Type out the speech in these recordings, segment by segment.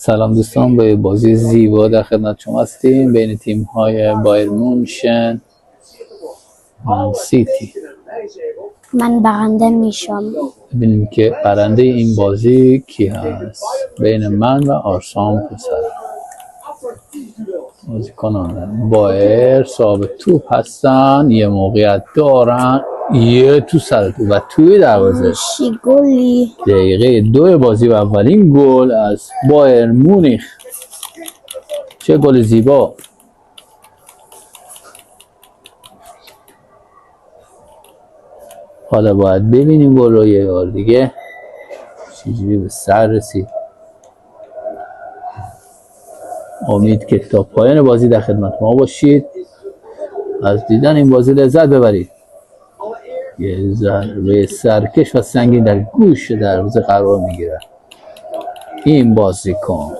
سلام دوستان، به بازی زیبا در خدمت شما هستیم بین تیم های بایر مونشن و سیتی. من برنده میشم. ببینیم که برنده این بازی کی هست بین من و آرسان پسر. بازیکنان بایر صاحب توپ هستن، یه موقعیت دارن، یه تو سر توپ و توی دروازه. گلی دقیقه 2 بازی و اولین گل از بایر مونیخ. چه گل زیبا! حالا باید ببینیم گل رو یه بار دیگه چجوری به سر رسید. امید که تا پایان بازی در خدمت ما باشید، از دیدن این بازی لذت ببرید. یه ضربه سرکش و سنگین در گوش دروازه قرار میگیره این بازیکن.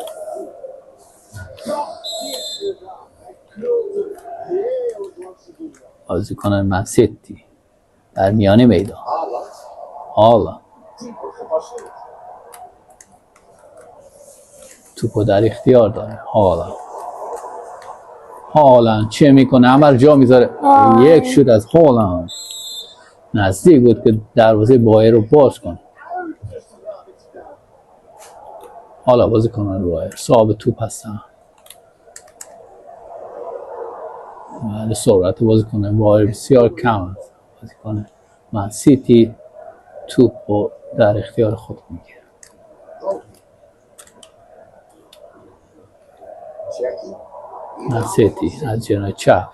بازیکن من سیتی در میانه میدان. حالا توپو در اختیار داره. هالند چه میکنه؟ عمر جا میذاره. یک شوت از هالند نزدیک بود که دروازه بایر رو باز کنه. حالا بازیکنان بایر صاحب توپ هستن. سرعت بازیکن بایر بسیار کم است. بازیکن من سیتی توپ رو در اختیار خود میگیره. من سیتی از جناح چپ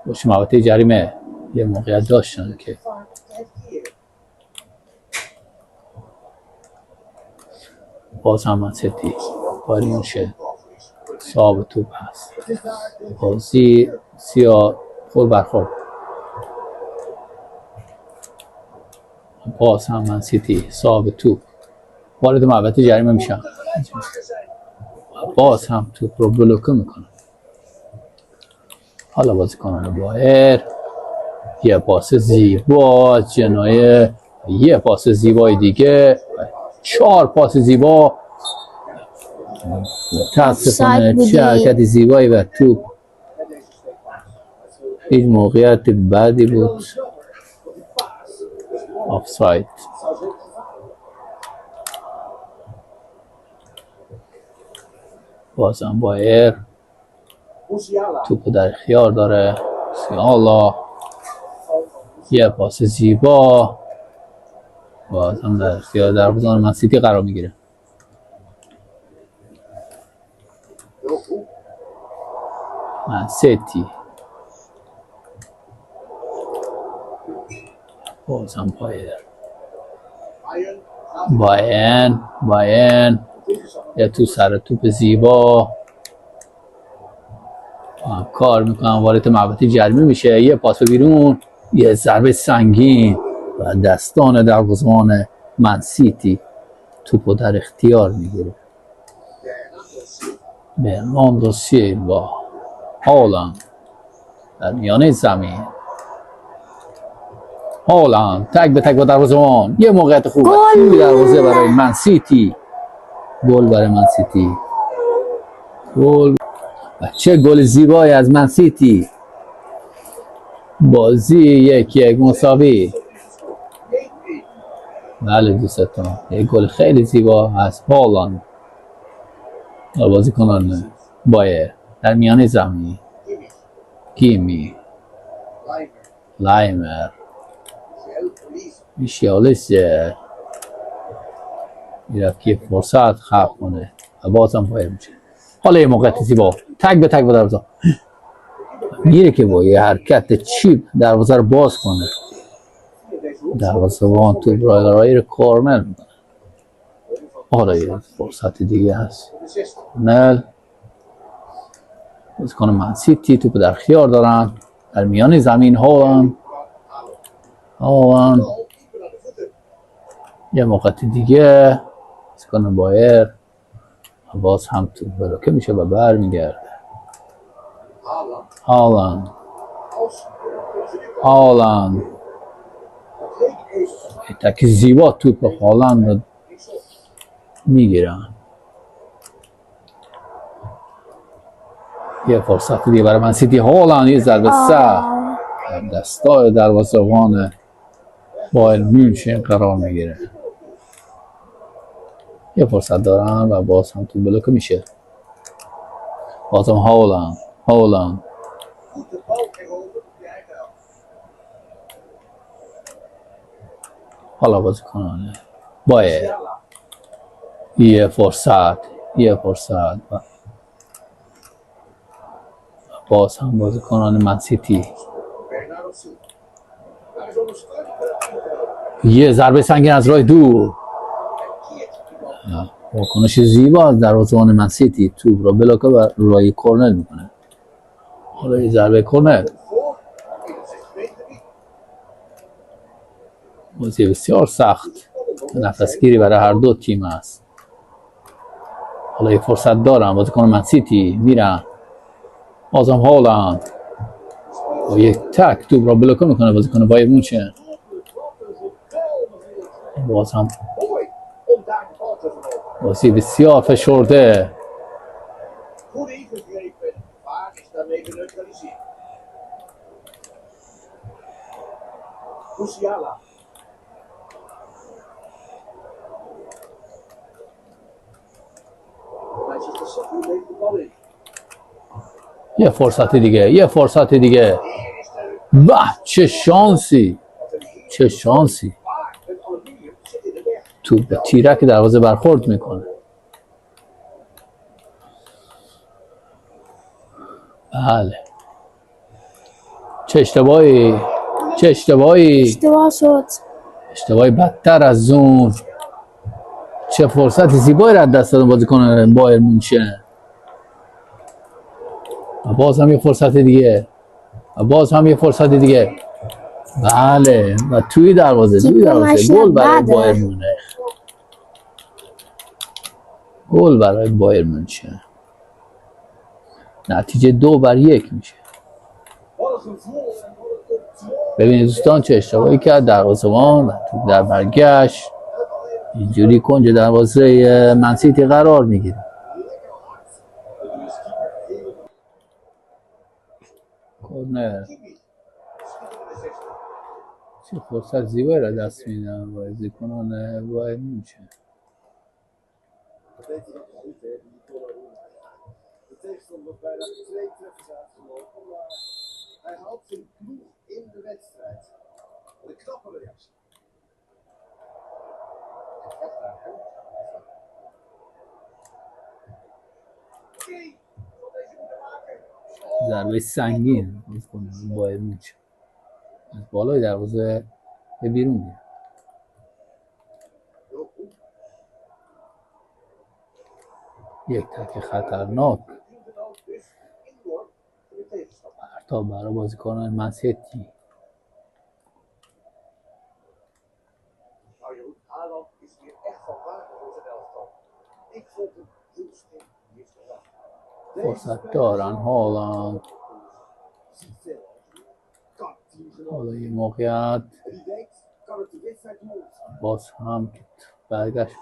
باشه محوطه جریمه یه موقعیت داشتن که باز هم من سیتی بایر مونشن صاحب توپ هست. بازی سیاه خود برخورد. باز هم من سیتی صاحب توپ وارد محوطه جریمه میشن. باز هم توپ رو بلوکه میکنن. حالا بازیکنان بایر یه پاس زیبا از جناح، یه پاس زیبای دیگه، 4 پاس زیبا. متاسفانه چه حرکت زیبایی و توپ هیچ موقعیت بعدی بود. آفساید. بازم بایر توپ در اختیار داره. سیالا یه پاس زیبا بازم در اختیار دروازه‌بان من سیتی قرار میگیره. من سیتی بازم باین یه تو سر توپ زیبا کار میکنم، وارد محوطه جریمه میشه. یه پاس بیرون، یه ضربه سنگین و دستان دروازه‌بان من سیتی توپو در اختیار میگیره. برناردو سیلوا. هالند در میانه زمین. هالند تک به تک با دروازه‌بان. یه موقعیت خوب توی دروازه برای من سیتی. گل برای من سیتی. گل. چه گل زیبایی از من سیتی. بازی 1-1 مساوی. بله دوستان، یک گل خیلی زیبا از هالند. بازیکنان بایر در میانه زمین. کیمی، لایمر، میشیالیسه میرفت که فرصت خلق کنه و بازم بایر میشه. حالا یه موقعیت زیبا تک به تک با دروازه میره که با یه حرکت چیپ دروازه رو باز کنه. دروازه‌بان تو برای کورنر میکنه. حالا یه فرصت دیگه هست. کورنر بازیکن من سیتی توپ در اختیار دارن در میان زمین. هالند یه موقعیت دیگه بازیکن بایر باز هم توپ بلوکه میشه و برمیگرده. هالند تک زیبا توپ هالند میگیرن. یه فرصت دیگه برای من سیتی. هالند یه ضربه سخت در دستای دروازه‌بان بایر میونشن قرار میگیره. یه فرصت دارن و باز هم تو بلوک میشه. بازم هالند حالا بازی کنن بایر. یه فرصت و باز هم بازی کنن من سیتی. یه ضربه سنگین از راه دور، واکنش زیبا از دروازه‌بان من سیتی. توپ رو بلاکه و روی کورنر میکنه. حالا یه ضربه کورنر. بازی بسیار سخت، نفسگیری برای هر دو تیم است. حالا یه فرصت دارم بازیکن من سیتی میرن. بازم هالند با یک تک توپ رو بلاکه میکنه بازیکن بایر مونشن. باز هم بازی بسیار فشرده. یه فرصت دیگه. به چه شانسی توپ به تیرک دروازه برخورد میکنه. بله چه اشتباهی اشتباه شد. اشتباهی بدتر از اون. چه فرصت زیبایی را دست دادن بازیکن بایر مونشن. و باز هم یه فرصت دیگه. بله و توی دروازه گل برای بایر مونشن. نتیجه 2-1 میشه. ببینید دوستان چه اشتباهی کرد دروازه‌بان و توپ در برگشت اینجوری کنج دروازه من سیتی قرار میگیره. کورنر. چه فرصت زیبایی را دست میدن بازیکنان بایر مونشن. ضربه سنگین بایر مونشن از بالای دروازه به بیرون میره. یک تک خطرناک پرتاب برای بازیکنان من سیتی. فرصت دارن هالند. حالا یه موقعیت باز هم برگشت.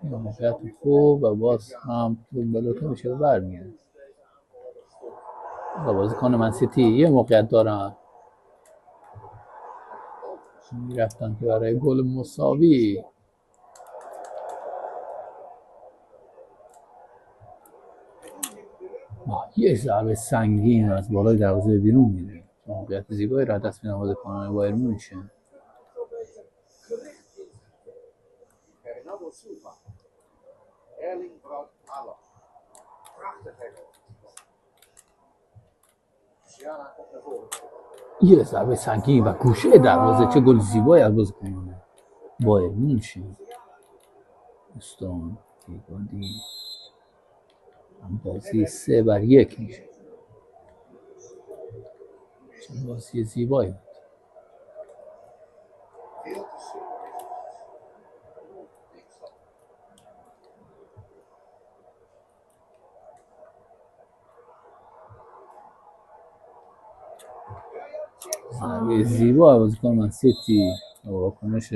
یه موقعیت خوب و باز هم تو بلوکه میشه و برمیاد. بازیکن من سیتی یه موقعیت دارن میرفتن که برای گل مساوی. یه ضربه سنگین از بالای دروازه بیرون میره. موقعیت زیبایی را دست میدن بازیکنان بایر مونشن. یه ضربه سنگین و گوشه دروازه. چه گل زیبایی از بازیکنان بایر مونشن. دوستان بازی 3-1 میشه. چه بازی زیبایی بود. ضربه زیبا بازیکن من سیتی، واکنش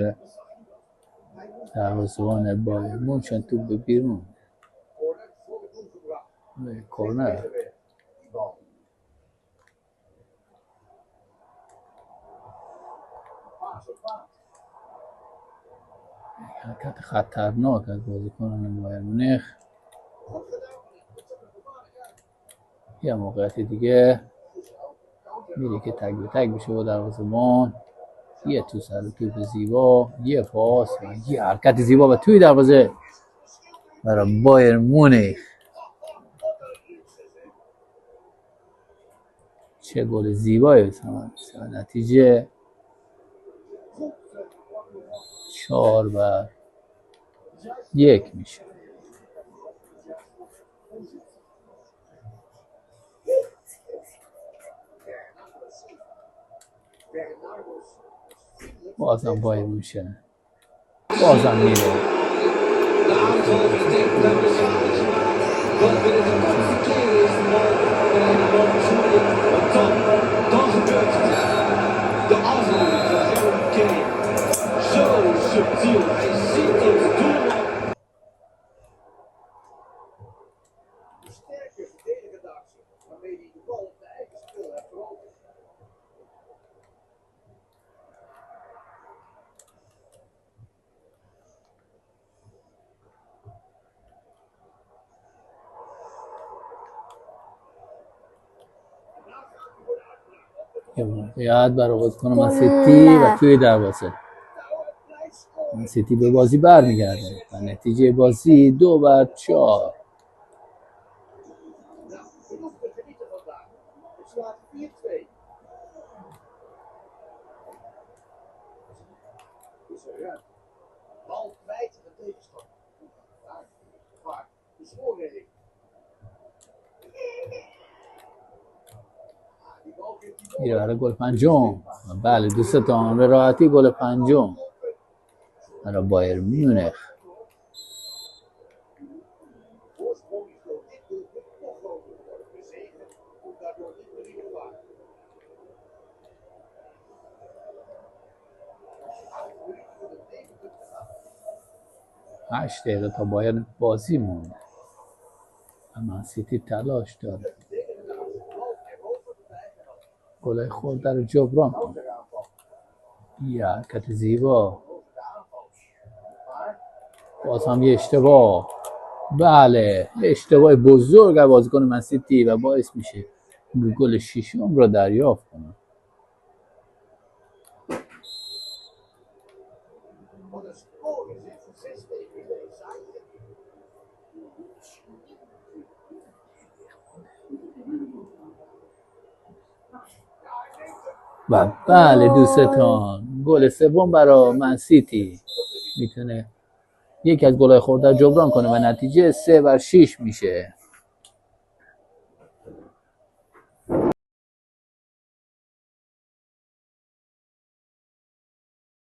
دروازه‌بان بایر مونشن توپ به بیرون، کورنر. حرکت خطرناک از بازیکنان بایر مونیخ. یه موقعیت دیگه میره که تگ به تگ بشه با دروازه‌بان. یه تو سر توپ زیبا، یه پاس و یه حرکت زیبا و توی دروازه برای بایر مونیخ. چه گل زیبایی بسامد. نتیجه 4-1 میشه. بازم بایر میشه، بازم میره. یه موقعیت برای بازیکن من سیتی و توی دروازه. من سیتی به بازی برمیگرده و نتیجه بازی 2-4. میره برای گل پنجم. بله دوستان به راحتی گل پنجم برای بایر مونیخ. هشت دقیقه تا بایر بازی مونده و من سیتی تلاش داره گلای خود رو جبران کنه. یه حرکت زیبا، باز هم یه اشتباه. بله اشتباه بزرگ از بازیکن من سیتی و باعث میشه گل ششم را دریافت کنه. و بله دوستان گل سوم برای من سیتی میتونه یکی از گلای خورده جبران کنه و نتیجه 3-6 میشه.